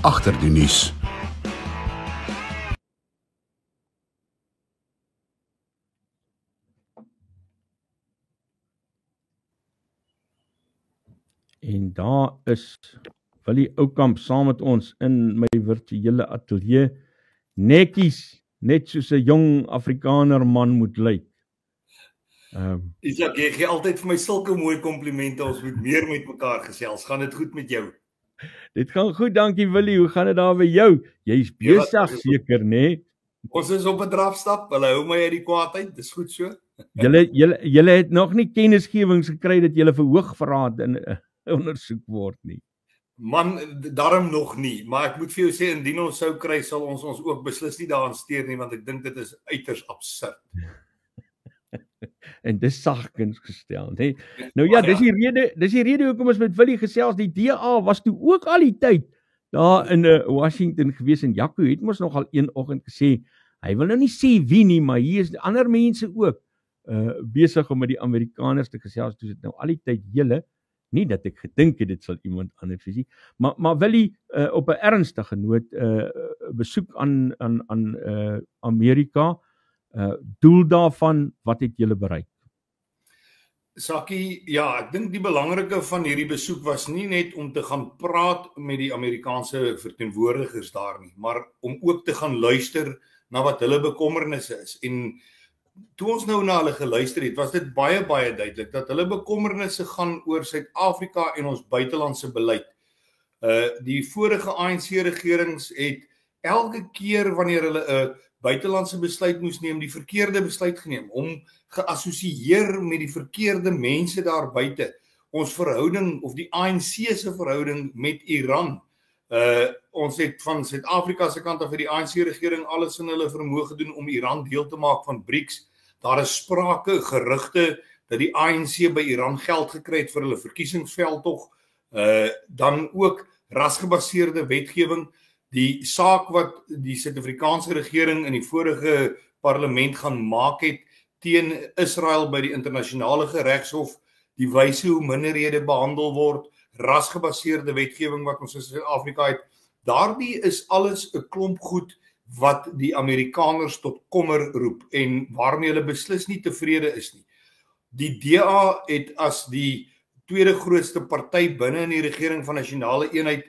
agter die nuus. En daar is Willie Oukamp saam met ons in my virtuele ateljee. Netjies, net soos 'n jong Afrikaner man moet lyk. Isak, jy gee altyd vir my sulke mooi komplimente, ons moet meer met mekaar gesels. Gaan dit goed met jou? Dit gaan goed, dankie Willie. Hoe gaan dit daar by jou? Jy's besig seker, né? Ons is op 'n drafstap. Hulle hou my uit die kwaadheid. Dis goed so. Julle het nog nie kennisgewings gekry dat julle vir hoogverraad in ondersoek word nie. Man, daarom nog nie, maar ek moet vir jou sê, indien ons sou kry, sal ons ook beslis nie daaraan steur nie, want ek dink dit is uiters absurd. En dis sagkens gestel, né? Nou ja, dis die rede hoekom ons met Willie gesels. Die DA was toe ook al die tyd daar in Washington gewees, en Jaco het mos nog al een oggend gesê, hy wil nou nie sê wie nie, maar hier is ander mense ook besig om met die Amerikaners te gesels, toe dit nou al die tyd julle. Nie dat ek gedink het dit sal iemand anders wees nie, maar Willie op 'n ernstige noot besoek aan Amerika, doel daarvan, wat het julle bereik? Sakkie, ja, ek dink die belangrike van hierdie besoek was nie net om te gaan praat met die Amerikaanse verteenwoordigers daar nie, maar om ook te gaan luister na wat hulle bekommernisse is. En toe ons nou na hulle geluister het, was dit baie duidelik dat hulle bekommernisse gaan oor Suid-Afrika en ons buitelandse beleid. Die vorige ANC-regerings het elke keer wanneer hulle 'n buitelandse besluit moes neem, die verkeerde besluit geneem, om geassosieer met die verkeerde mense daar buite. Ons verhouding, of die ANC se verhouding met Iran. Ons het van Suid-Afrika se kant af vir die ANC-regering alles in hulle vermoë gedoen om Iran deel te maak van BRICS. Daar is sprake, gerugte, dat die ANC by Iran geld gekry het vir hulle verkiesingsveldtog. Dan ook rasgebaseerde wetgewing. Die saak wat die Suid-Afrikaanse regering in die vorige parlement gaan maak het teen Israel by die internasionale geregshof, die wyse hoe minderhede behandel word, rasgebaseerde wetgewing wat ons in Suid-Afrika het, daardie is alles 'n klomp goed wat die Amerikaners tot kommer roep en waarmee hulle beslis nie tevrede is nie. Die DA het as die tweede grootste party binne in die regering van nasionale eenheid,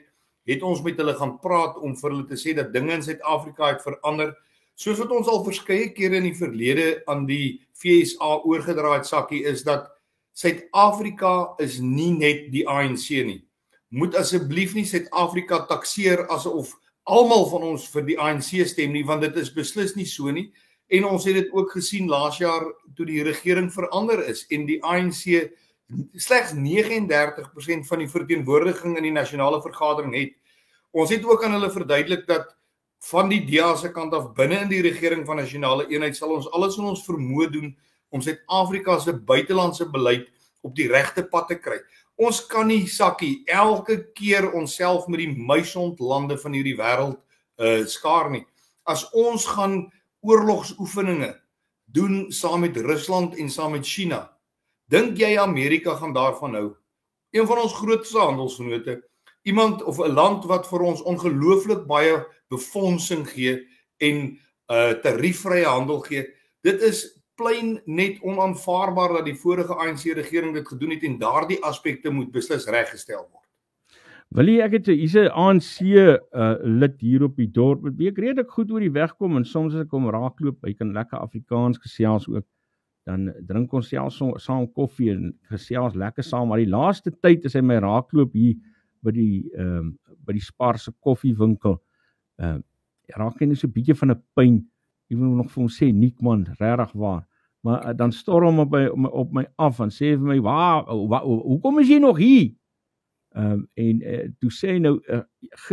het ons met hulle gaan praat om vir hulle te sê dat dinge in Suid-Afrika het verander, soos wat ons al verskeie kere in die verlede aan die FSA oorgedra het, Sakkie, is dat Suid-Afrika is nie net die ANC nie. Moet asseblief nie Suid-Afrika takseer asof almal van ons vir die ANC stem nie, want dit is beslis nie so nie. En ons het dit ook gesien laas jaar toe die regering verander is en die ANC slegs 39% van die verteenwoordiging in die nasionale vergadering het. Ons het ook aan hulle verduidelik dat van die DA se kant af binne in die regering van nasionale eenheid sal ons alles in ons vermoë doen om Suid-Afrika se buitelandse beleid op die regte pad te kry. Ons kan nie, Sakkie, elke keer onsself met die muisondlande van hierdie wêreld skaar nie. As ons gaan oorlogsoefeninge doen saam met Rusland en saam met China, dink jy Amerika gaan daarvan hou? Een van ons grootste handelsvennote, iemand of 'n land wat vir ons ongelooflik baie befondsing gee en tariefvrye handel gee, dit is plein net onaanvaarbaar dat die vorige ANC-regering dit gedoen het en daardie aspekte moet beslis reggestel word. Willie, ek het hier's 'n ANC lid hier op die dorp met wie ek redelik goed oor die weg kom en soms as ek hom raakloop, hy kan lekker Afrikaans gesels ook. Dan drink ons selfs saam koffie en gesels lekker saam, maar die laaste tyd is hy my raakloop hier by die Spar se koffiewinkel. Raak hy net so 'n bietjie van 'n pyn. Ek wil nog vir hom sê, Nikman, regtig waar. Maar dan storm op my af en sê vir my, hoekom is jy nog hier? Toe sê hy nou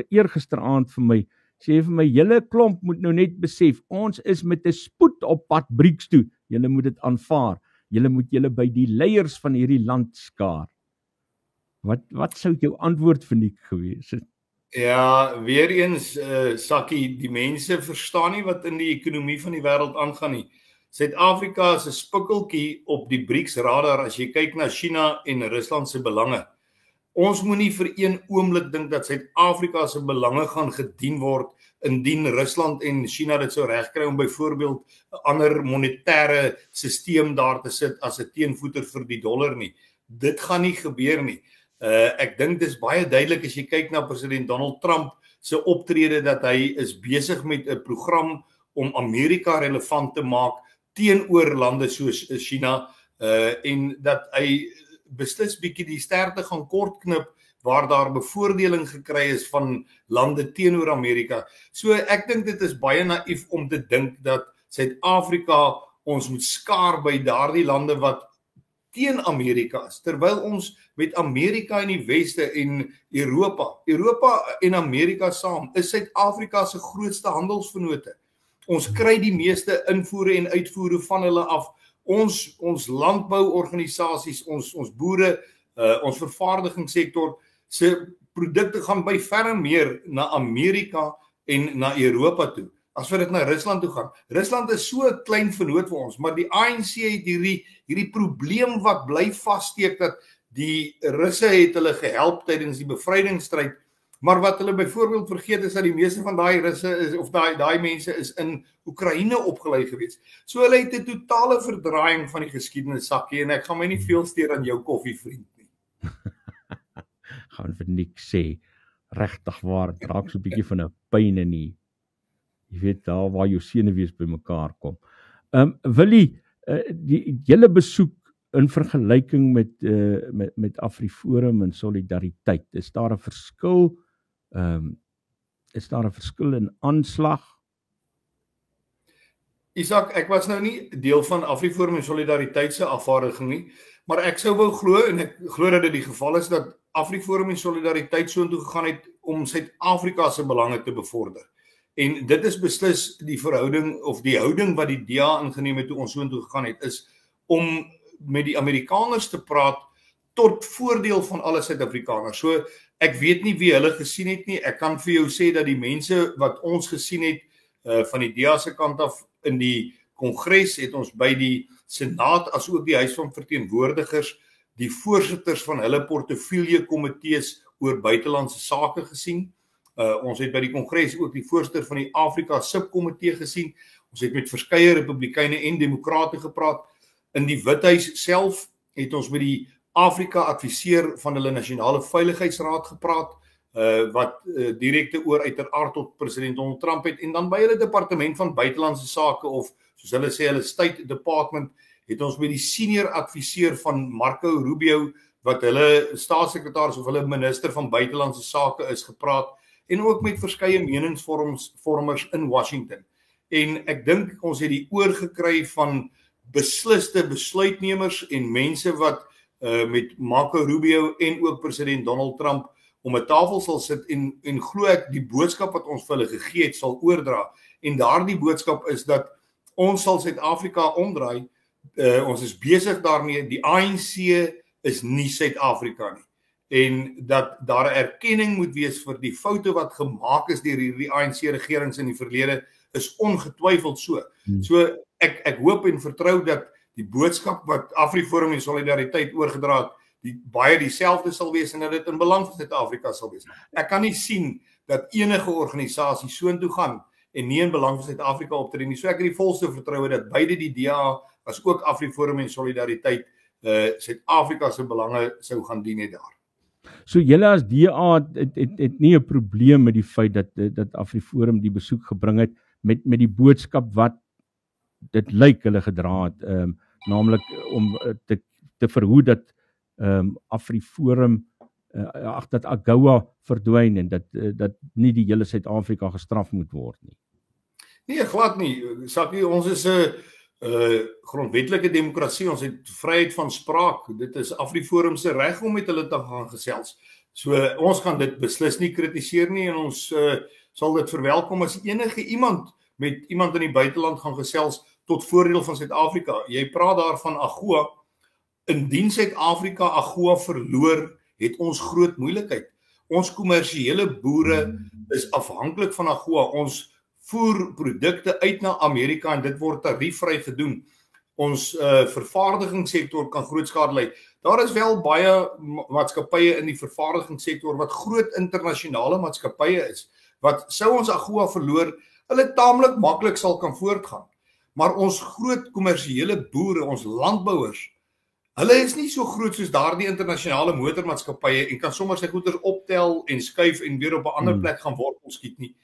eergisteraand vir my, sê vir my, julle klomp moet nou net besef, ons is met 'n spoed op pad BRICS toe. Julle moet dit aanvaar. Julle moet julle by die leiers van hierdie land skaar. Wat sou jou antwoord vir Nick gewees het? Ja, weer eens, Sakkie, die mense verstaan nie wat in die ekonomie van die wêreld aangaan nie. Suid-Afrika is 'n spikkeltjie op die BRICS radar as jy kyk na China en Rusland se belange. Ons moenie vir een oomblik dink dat Suid-Afrika se belange gaan gedien word indien Rusland en China dit sou regkry om byvoorbeeld 'n ander monetêre stelsel daar te sit as 'n teenvoeter vir die dollar nie. Dit gaan nie gebeur nie. Ek dink dis baie duidelik as jy kyk na president Donald Trump se optrede dat hy is besig met 'n program om Amerika relevant te maak teenoor lande soos China en dat hy beslis bietjie die sterte gaan kortknip waar daar bevoordeling gekry is van lande teenoor Amerika. So ek dink dit is baie naïef om te dink dat Suid-Afrika ons moet skaar by daardie lande wat teen Amerika is, terwyl ons met Amerika in die weste en Europa en Amerika saam is Suid-Afrika se grootste handelsvennote. Ons kry die meeste invoere en uitvoere van hulle af. Ons landbouorganisasies, ons boere, ons vervaardigingssektor se produkte gaan by verre meer na Amerika en na Europa toe, as wat dit na Rusland toe gaan. Rusland is so 'n klein vennoot vir ons, maar die ANC het hierdie probleem wat bly vassteek dat die Russe het hulle gehelp tydens die bevrydingsstryd, maar wat hulle byvoorbeeld vergeet is dat die meeste van daai Russe is of daai mense is in Oekraïne opgelei gewees. So hulle het 'n totale verdraaiing van die geskiedenis sakkie en ek gaan my nie veel steur aan jou koffievriend nie. Gaan vir niks sê, regtig waar, het raak so 'n bietjie van 'n pyn in die, jy weet daar waar jou senuwees bymekaar kom. Willie, die hele besoek in vergelyking met AfriForum en Solidariteit, is daar 'n verskil? Is daar 'n verskil in aanslag? Isak, ek was nou nie deel van AfriForum en Solidariteit se afvaardiging nie, maar ek sou wou glo en ek glo dat dit die geval is dat AfriForum en Solidariteit soontoe gegaan het om Suid-Afrika se belange te bevorder. En dit is beslis die verhouding of die houding wat die DA ingeneem het toe ons soontoe gegaan het, is om met die Amerikaners te praat tot voordeel van alle Suid-Afrikaners. So ek weet nie wie hulle gesien het nie. Ek kan vir jou sê dat die mense wat ons gesien het van die DA se kant af in die Kongres het ons by die Senaat as ook die Huis van Verteenwoordigers die voorsitters van hulle portefeulje komitees oor buitelandse sake gesien. Ons het by die Kongres ook die voorsitter van die Afrika subkomitee gesien. Ons het met verskeie Republikeine en Demokrate gepraat. In die Withuis self het ons met die Afrika adviseur van hulle Nasionale Veiligheidsraad gepraat, wat direkte oor uiteraard tot president Donald Trump het, en dan by hulle departement van buitelandse sake of soos hulle sê hulle State Department het ons met die senior adviseur van Marco Rubio wat hulle staatssekretaris of hulle minister van buitelandse sake is gepraat en ook met verskeie meningsvormers in Washington. En ek dink ons het die oor gekry van besliste besluitnemers en mense wat met Marco Rubio en ook president Donald Trump om 'n tafel sal sit en glo ek die boodskap wat ons vir hulle gegee het sal oordra. En daardie boodskap is dat ons sal Suid-Afrika omdraai. Ons is besig daarmee. Die ANC is nie Suid-Afrika nie. En dat daar 'n erkenning moet wees vir die foute wat gemaak is deur hierdie ANC-regerings in die verlede is ongetwyfeld so. So ek hoop en vertrou dat die boodskap wat AfriForum en Solidariteit oorgedra het, baie dieselfde sal wees en dat dit in belang van Suid-Afrika sal wees. Ek kan nie sien dat enige organisasie soontoe gaan en nie in belang van Suid-Afrika optree nie. So ek het die volste vertroue dat beide die DA as ook AfriForum en Solidariteit Suid-Afrika se belange sou gaan dien het daar. So julle as DA het nie 'n probleem met die feit dat AfriForum die besoek gebring het met die boodskap wat dit lyk hulle gedra het, naamlik om te verhoed dat AfriForum dat AGOA verdwyn en dat nie die hele Suid-Afrika gestraf moet word nie. Nee, glad nie. Sakkie, ons is 'n grondwetlike demokrasie, ons het vryheid van spraak. Dit is AfriForum se reg om met hulle te gaan gesels. So ons gaan dit beslis nie kritiseer nie en ons sal dit verwelkom as enige iemand met iemand in die buiteland gaan gesels tot voordeel van Suid-Afrika. Jy praat daarvan AGOA. Indien Suid-Afrika AGOA verloor, het ons groot moeilikheid. Ons kommersiële boere is afhanklik van AGOA. Ons voer produkte uit na Amerika en dit word tariefvry gedoen. Ons vervaardigingssektor kan groot skade ly. Daar is wel baie maatskappye in die vervaardigingssektor wat groot internasionale maatskappye is, wat sou ons AGOA verloor, hulle taamlik maklik sal kan voortgaan. Maar ons groot kommersiële boere, ons landbouers, hulle is nie so groot soos daardie internasionale motormaatskappye en kan sommer sy goeder optel en skuif en weer op 'n ander plek gaan wortel skiet nie.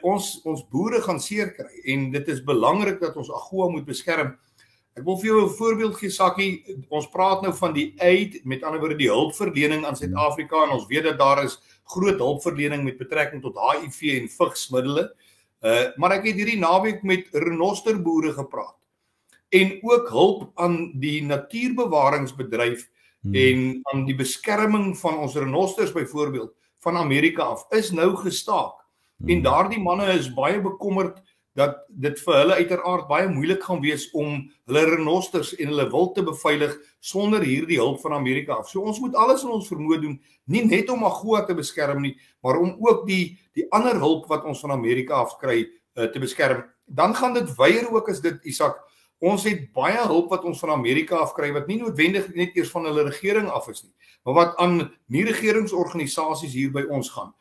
Ons boere gaan seer kry en dit is belangrik dat ons AGOA moet beskerm. Ek wil vir jou 'n voorbeeld gee, Sakkie. Ons praat nou van die aid, met ander woorde die hulpverlening aan Suid-Afrika en ons weet dat daar is groot hulpverlening met betrekking tot HIV en vigsmiddele. Maar ek het hierdie naweek met renosterboere gepraat en ook hulp aan die natuurbewaringsbedryf en aan die beskerming van ons renosters byvoorbeeld van Amerika af is nou gestaak. En daardie manne is baie bekommerd dat dit vir hulle uiteraard baie moeilik gaan wees om hulle renosters en hulle wild te beveilig sonder hierdie hulp van Amerika af. So ons moet alles in ons vermoë doen, nie net om AGOA te beskerm nie, maar om ook die ander hulp wat ons van Amerika af kry te beskerm. Dan gaan dit weier ook as dit, Isak, ons het baie hulp wat ons van Amerika af kry wat nie noodwendig net eers van hulle regering af is nie, maar wat aan nie-regeringsorganisasies hier by ons gaan.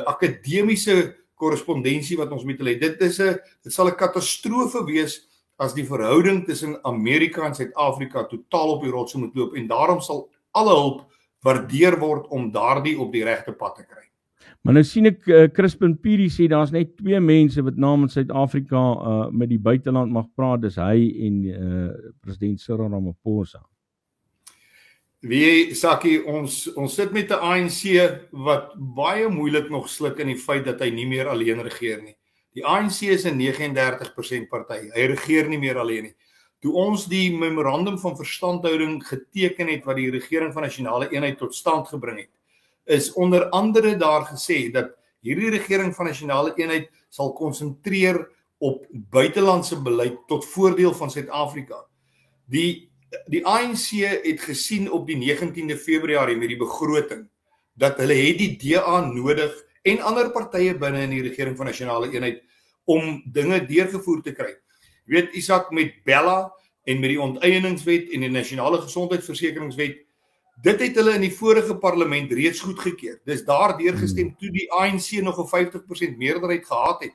Akademiese korrespondensie wat ons met hulle het. Dit sal 'n katastrofe wees as die verhouding tussen Amerika en Suid-Afrika totaal op die rotse moet loop en daarom sal alle hulp waardeer word om daardie op die regte pad te kry. Maar nou sien ek Crispin Piri sê daar's net 2 mense wat namens Suid-Afrika met die buiteland mag praat, dis hy en president Cyril Ramaphosa. Wie, Sakkie, ons sit met 'n ANC wat baie moeilik nog sluk in die feit dat hy nie meer alleen regeer nie. Die ANC is 'n 39% party. Hy regeer nie meer alleen nie. Toe ons die memorandum van verstandhouding geteken het wat die regering van nasionale eenheid tot stand gebring het, is onder andere daar gesê dat hierdie regering van nasionale eenheid sal konsentreer op buitelandse beleid tot voordeel van Suid-Afrika. Die ANC het gesien op die 19de Februarie met die begroting dat hulle het die DA nodig en ander partye binne in die regering van nasionale eenheid om dinge deurgevoer te kry. Jy weet, Isak, met Bella en met die onteieningswet en die nasionale gesondheidsversekeringswet, dit het hulle in die vorige parlement reeds goedgekeur. Dis daar deurgestem toe die ANC nog 'n 50% meerderheid gehad het.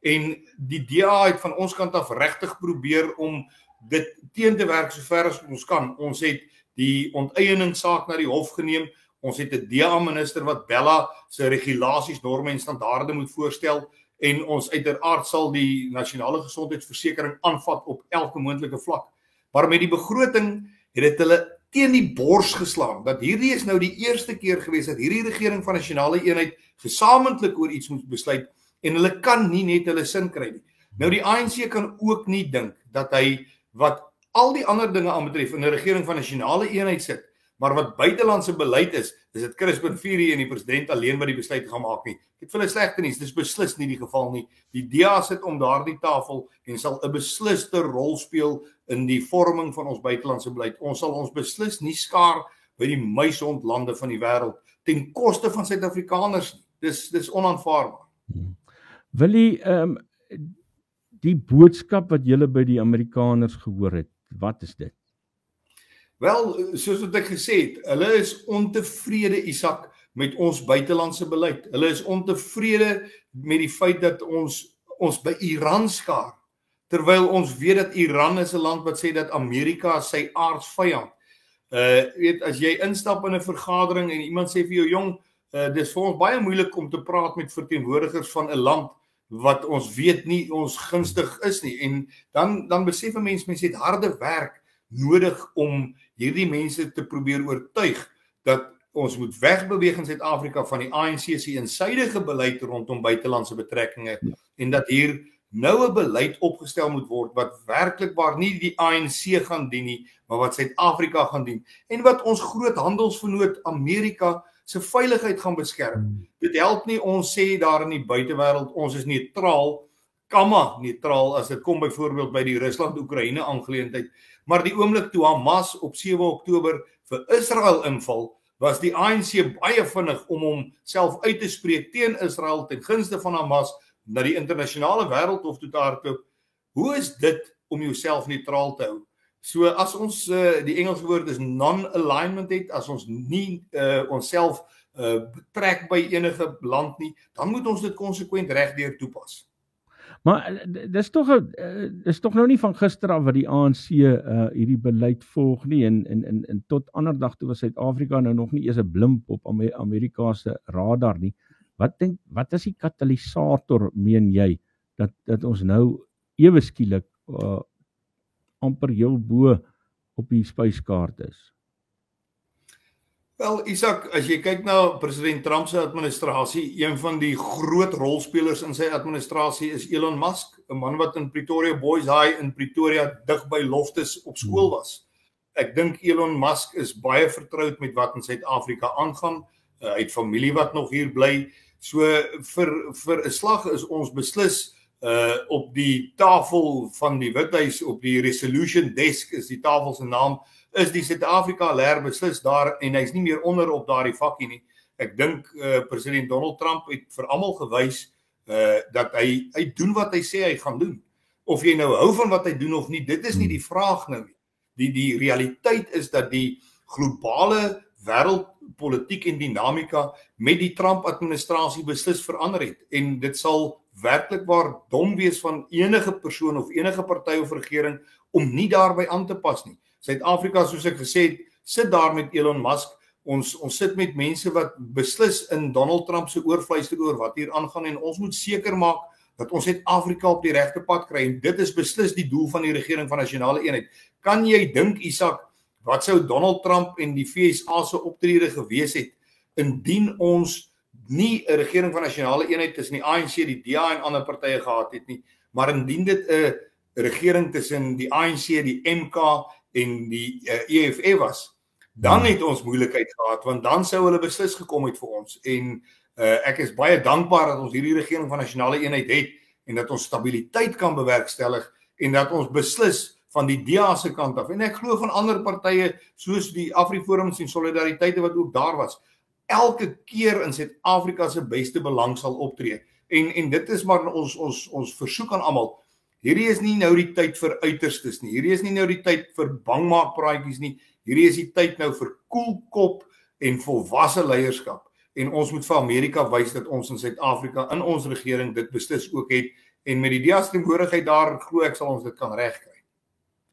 En die DA het van ons kant af regtig probeer om dit teen te werk sover as ons kan. Ons het die onteieningssaak na die hof geneem. Ons het 'n DA-minister wat Bella se regulasies, norme en standaarde moet voorstel en ons uiteraard sal die nasionale gesondheidsversekering aanvat op elke moontlike vlak. Maar met die begroting het dit hulle teen die bors geslaan dat hierdie is nou die eerste keer gewees dat hierdie regering van nasionale eenheid gesamentlik oor iets moet besluit en hulle kan nie net hulle sin kry nie. Nou die ANC kan ook nie dink dat hy wat al die ander dinge aanbetref in 'n regering van nasionale eenheid sit, maar wat buitelandse beleid is dit Crispin Piri en die president alleen wat die besluit gaan maak nie. Ek het vir hulle slegte nuus, dis beslis nie die geval nie. Die DA sit om daardie tafel en sal 'n besliste rol speel in die vorming van ons buitelandse beleid. Ons sal ons beslis nie skaar by die muishondlande van die wêreld ten koste van Suid-Afrikaners nie. Dis onaanvaarbaar. Willie, die boodskap wat julle by die Amerikaners gehoor het, wat is dit? Wel, soos wat ek gesê het, hulle is ontevrede, Isak, met ons buitelandse beleid. Hulle is ontevrede met die feit dat ons by Iran skaar, terwyl ons weet dat Iran is 'n land wat sê dat Amerika sy aardsvyand. Weet, as jy instap in 'n vergadering en iemand sê vir jou, jong, dis vir ons baie moeilik om te praat met verteenwoordigers van 'n land wat ons weet nie ons gunstig is nie. En dan besef 'n mens het harde werk nodig om hierdie mense te probeer oortuig dat ons moet wegbeweeg in Suid-Afrika van die ANC se eensydige beleid rondom buitelandse betrekkinge en dat hier nou 'n beleid opgestel moet word wat werklikbaar nie die ANC gaan dien nie, maar wat Suid-Afrika gaan dien en wat ons groot handelsvernoot Amerika se veiligheid gaan beskerm. Dit help nie ons sê daar in die buitewêreld ons is neutraal, neutraal as dit kom byvoorbeeld by die Rusland-Oekraïne aangeleentheid, maar die oomblik toe Hamas op 7 Oktober vir Israel inval, was die ANC baie vinnig om homself uit te spreek teen Israel ten gunste van Hamas na die internasionale wêreldhof toe te hardloop. Hoe is dit om jouself neutraal te hou? So as ons die Engelse woord is non-alignment het, as ons nie onsself betrek by enige land nie, dan moet ons dit konsekwent regdeur toepas. Maar dis tog nou nie van gister af wat die ANC hierdie beleid volg nie en tot ander dag toe was Suid-Afrika nou nog nie eens 'n blimp op Amerika se radar nie. Wat is die katalisator, meen jy, dat ons nou ewe skielik amper heel bo op die spyskaart is? Wel, Isak, as jy kyk na president Trump se administrasie, een van die groot rolspelers in sy administrasie is Elon Musk, 'n man wat in Pretoria Boys High in Pretoria dig by Loftus op skool was. Ek dink Elon Musk is baie vertroud met wat in Suid-Afrika aangaan. Hy het familie wat nog hier bly. So vir 'n slag is ons beslis op die tafel van die Withuis, op die resolution desk is die tafel se naam, is die Suid-Afrika leer beslis daar en hy's nie meer onder op daardie vakkie nie. Ek dink president Donald Trump het vir almal gewys dat hy doen wat hy sê hy gaan doen. Of jy nou hou van wat hy doen of nie, dit is nie die vraag nou nie. Die realiteit is dat die globale wêreldpolitiek en dinamika met die Trump-administrasie beslis verander het. En dit sal werklik waar dom wees van enige persoon of enige party of regering om nie daarby aan te pas nie. Suid-Afrika, soos ek gesê het, sit daar met Elon Musk. Ons sit met mense wat beslis in Donald Trump se oorfluister oor wat hier aangaan en ons moet seker maak dat ons Suid-Afrika op die regte pad kry en dit is beslis die doel van die regering van nasionale eenheid. Kan jy dink, Isak, wat sou Donald Trump en die FSA se optrede gewees het indien ons nie 'n regering van nasionale eenheid tussen die ANC, die DA en ander partye gehad het nie, maar indien dit 'n regering tussen die ANC, die MK en die EFF was, dan het ons moeilikheid gehad, want dan sou hulle beslis gekom het vir ons. En ek is baie dankbaar dat ons hierdie regering van nasionale eenheid het en dat ons stabiliteit kan bewerkstellig en dat ons beslis van die DA se kant af en ek glo van ander partye soos die AfriForums en Solidariteite wat ook daar was, elke keer in Suid-Afrika se beste belang sal optree. En dit is maar ons versoek aan almal. Hierdie is nie nou die tyd vir uiterstes nie. Hierdie is nie nou die tyd vir bangmaakpraatjies nie. Hierdie is die tyd nou vir koelkop en volwasse leierskap. En ons moet vir Amerika wys dat ons in Suid-Afrika in ons regering dit beslis ook het en met die diasteenwoordigheid daar glo ek sal ons dit kan regkry.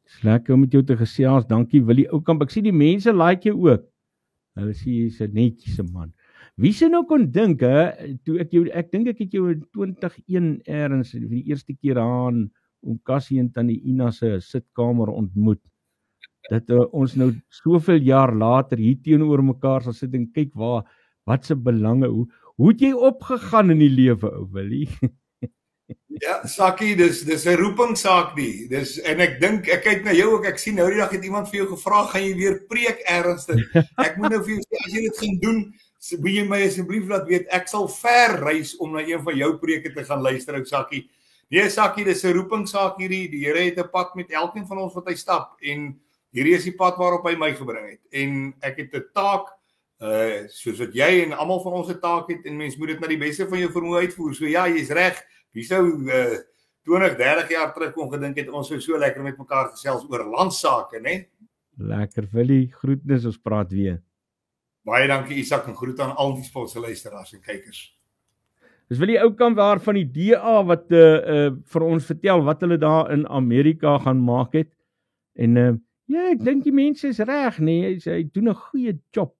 Dis lekker om met jou te gesels. Dankie Willie Oukamp. Ek sien die mense like jou ook. Hulle sê jy's 'n netjiese man. Wie sou nou kon dink toe ek dink ek het jou in 2001 eers vir die eerste keer aan om Cassie en Tannie Ina se sitkamer ontmoet. Dat ons nou soveel jaar later hier teenoor mekaar sal sit en kyk wat se belange hoe het jy opgegaan in die lewe, ou Willie? Ja, Sakkie, dis 'n roepingsaak die. En ek dink ek kyk na jou ook, ek sien nou die dag het iemand vir jou gevra, gaan jy weer preek ernstig? Ek moet nou vir jou sê as jy dit gaan doen, moet jy my asseblief laat weet, ek sal ver reis om na een van jou preke te gaan luister, ou Sakkie. Nee, Sakkie, dis 'n roepingsaak hierdie. Die Here het 'n pad met elkeen van ons wat hy stap en hierdie is die pad waarop hy my gebring het. En ek het 'n taak soos wat jy en almal van ons 'n taak het en mens moet dit na die beste van jou vermoë uitvoer. So ja, jy's reg. Wie sou 20, 30 jaar terug kon gedink het ons sou so lekker met mekaar gesels oor landsake, né? Lekker Willie, groetnis, ons praat weer. Baie dankie Isak en groet aan al die spotse luisteraars en kykers. Dis Willie Oukamp daar van die DA wat vir ons vertel wat hulle daar in Amerika gaan maak het. En ja, ek dink die mense is reg, nee, hy doen 'n goeie job.